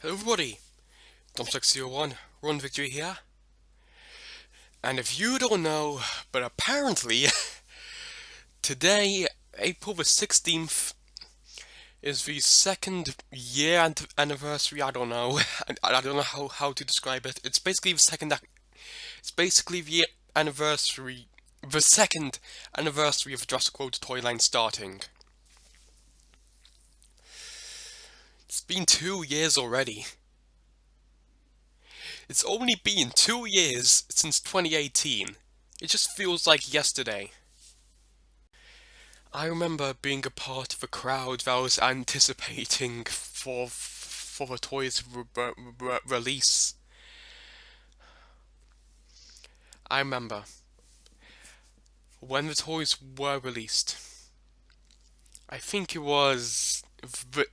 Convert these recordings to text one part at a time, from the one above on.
Hello everybody, Dumpsec01, Run Victory here. And if you don't know, but apparently today, April the 16th, is the second year anniversary. I don't know. I don't know how to describe it. It's basically it's basically the anniversary, the second anniversary of the Jurassic World toy line starting. It's been 2 years already. It's only been 2 years since 2018. It just feels like yesterday. I remember being a part of a crowd that was anticipating for the toys release. I remember when the toys were released. I think it was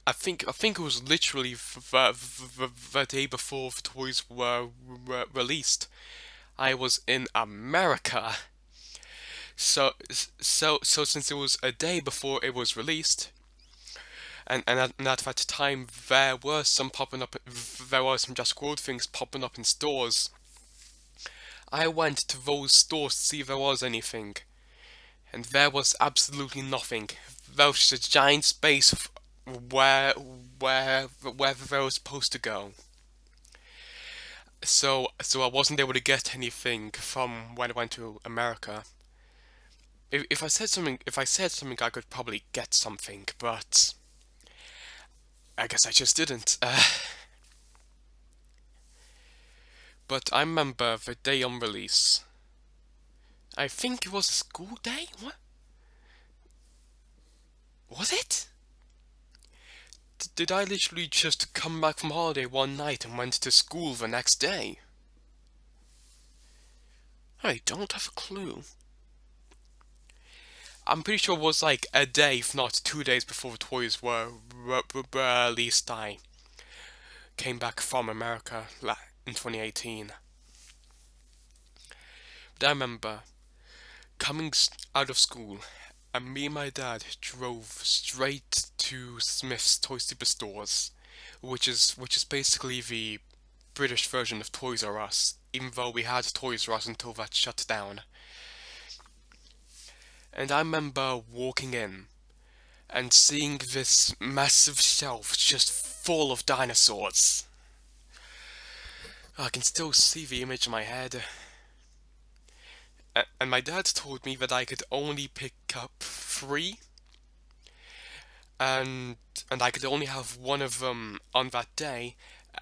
I think it was literally the day before the toys were released. I was in America. So since it was a day before it was released, and at that time there were some Just World things popping up in stores. I went to those stores to see if there was anything, and there was absolutely nothing. There was just a giant space where they were supposed to go. So I wasn't able to get anything from when I went to America. If I said something, I could probably get something, but I guess I just didn't. But I remember the day on release. I think it was a school day? What? Was it? Did I literally just come back from holiday one night and went to school the next day? I don't have a clue. I'm pretty sure it was like a day, if not 2 days before the toys were released. I came back from America in 2018. But I remember coming out of school, and me and my dad drove straight to Smith's Toy Superstores, which is basically the British version of Toys R Us, even though we had Toys R Us until that shut down. And I remember walking in and seeing this massive shelf just full of dinosaurs. I can still see the image in my head. And my dad told me that I could only pick up three, and I could only have one of them on that day,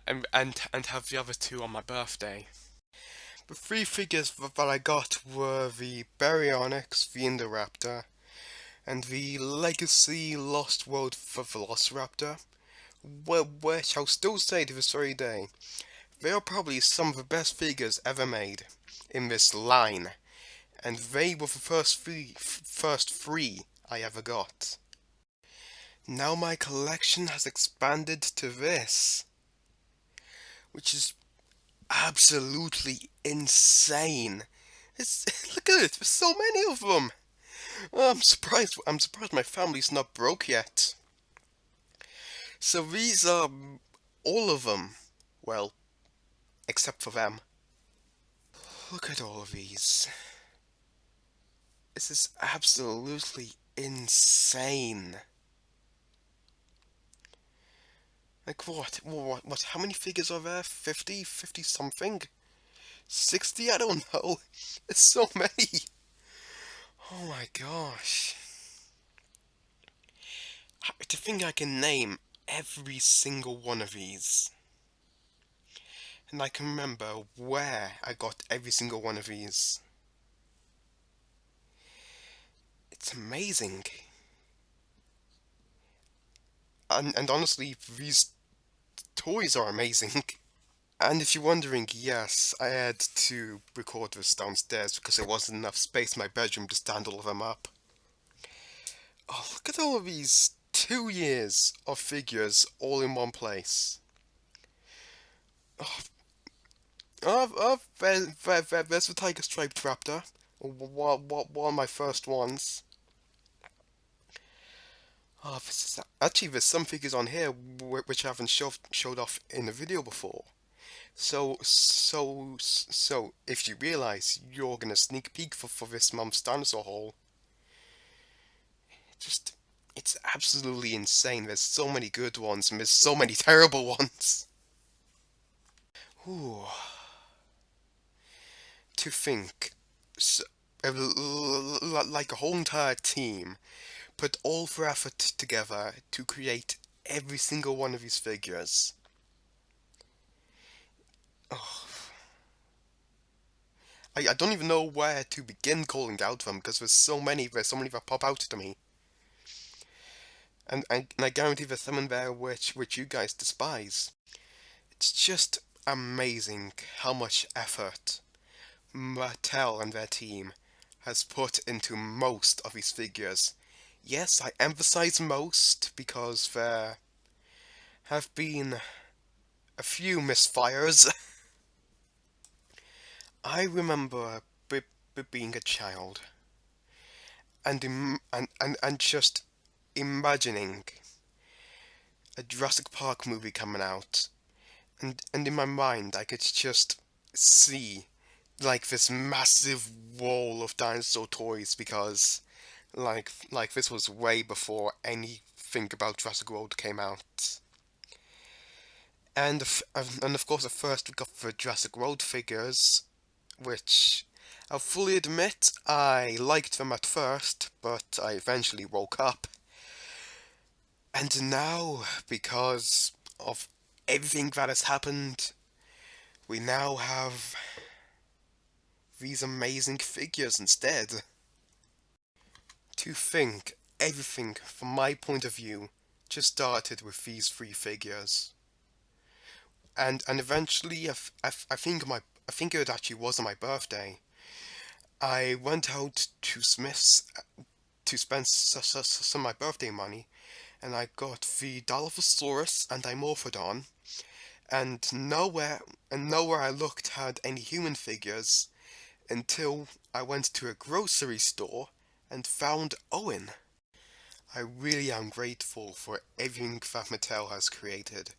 and have the other two on my birthday. The three figures that I got were the Baryonyx, the Indoraptor, and the Legacy Lost World Velociraptor, which I'll still say to this very day, they are probably some of the best figures ever made in this line, and they were the first three I ever got. Now my collection has expanded to this, which is absolutely insane. Look at it, there's so many of them. I'm surprised my family's not broke yet. So these are all of them. Well, except for them. Look at all of these. This is absolutely insane. Like what? How many figures are there? 50? 50 something? 60? I don't know. It's so many. Oh my gosh. To think I can name every single one of these. And I can remember where I got every single one of these. It's amazing. And honestly, these toys are amazing. And if you're wondering, yes, I had to record this downstairs because there wasn't enough space in my bedroom to stand all of them up. Oh, look at all of these 2 years of figures all in one place. There's the Tiger Striped Raptor, one of my first ones. Oh, actually, there's some figures on here which I haven't showed off in a video before. So, if you realize you're gonna sneak peek for this month's dinosaur haul, just, it's absolutely insane. There's so many good ones and there's so many terrible ones. Ooh, to think, so, like a whole entire team put all their effort together to create every single one of these figures. Oh, I don't even know where to begin calling out them because there's so many that pop out to me. And I guarantee there's some in there which you guys despise. It's just amazing how much effort Mattel and their team has put into most of these figures. Yes, I emphasize most because there have been a few misfires. I remember being a child and just imagining a Jurassic Park movie coming out, and in my mind I could just see like this massive wall of dinosaur toys because like this was way before anything about Jurassic World came out. And of course, at first we got the Jurassic World figures, which I'll fully admit I liked them at first, but I eventually woke up. And now, because of everything that has happened, we now have these amazing figures instead. To think, everything, from my point of view, just started with these three figures. And eventually, I think it actually was on my birthday. I went out to Smith's to spend some of my birthday money, and I got the Dilophosaurus and Dimorphodon, and nowhere I looked had any human figures until I went to a grocery store and found Owen. I really am grateful for everything that Mattel has created.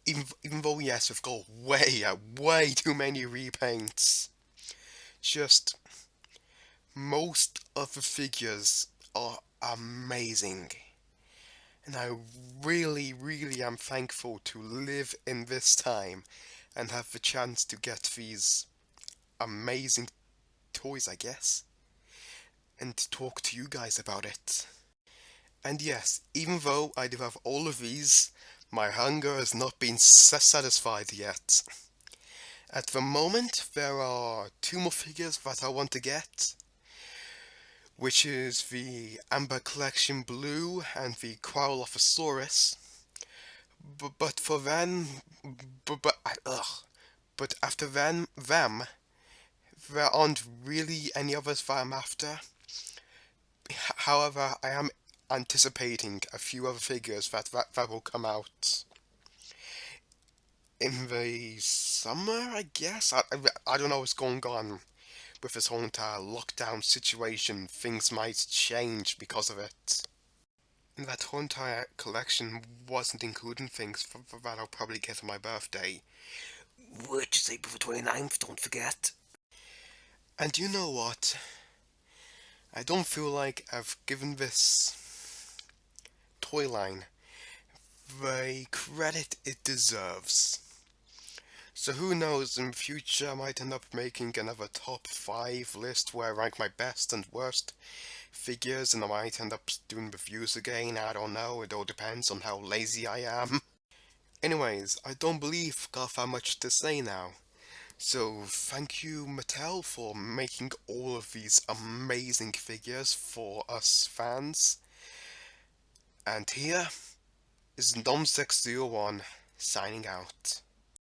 Even though, yes, we've got way too many repaints. Just, most of the figures are amazing. And I really am thankful to live in this time and have the chance to get these amazing toys, I guess, and to talk to you guys about it. And yes, even though I do have all of these, my hunger has not been satisfied yet. At the moment, there are two more figures that I want to get, which is the Amber Collection Blue and the Quiralophosaurus. But for them, but after them, there aren't really any others that I'm after. However, I am anticipating a few other figures that will come out in the summer, I guess. I don't know what's going on with this whole entire lockdown situation. Things might change because of it. And that whole entire collection wasn't including things that I'll probably get on my birthday, which is April the 29th, don't forget. And you know what? I don't feel like I've given this toy line the credit it deserves. So who knows, in future I might end up making another top 5 list where I rank my best and worst figures, and I might end up doing reviews again, I don't know, it all depends on how lazy I am. Anyways, I don't believe I've got that much to say now. So thank you Mattel for making all of these amazing figures for us fans. And here is Dom601 signing out.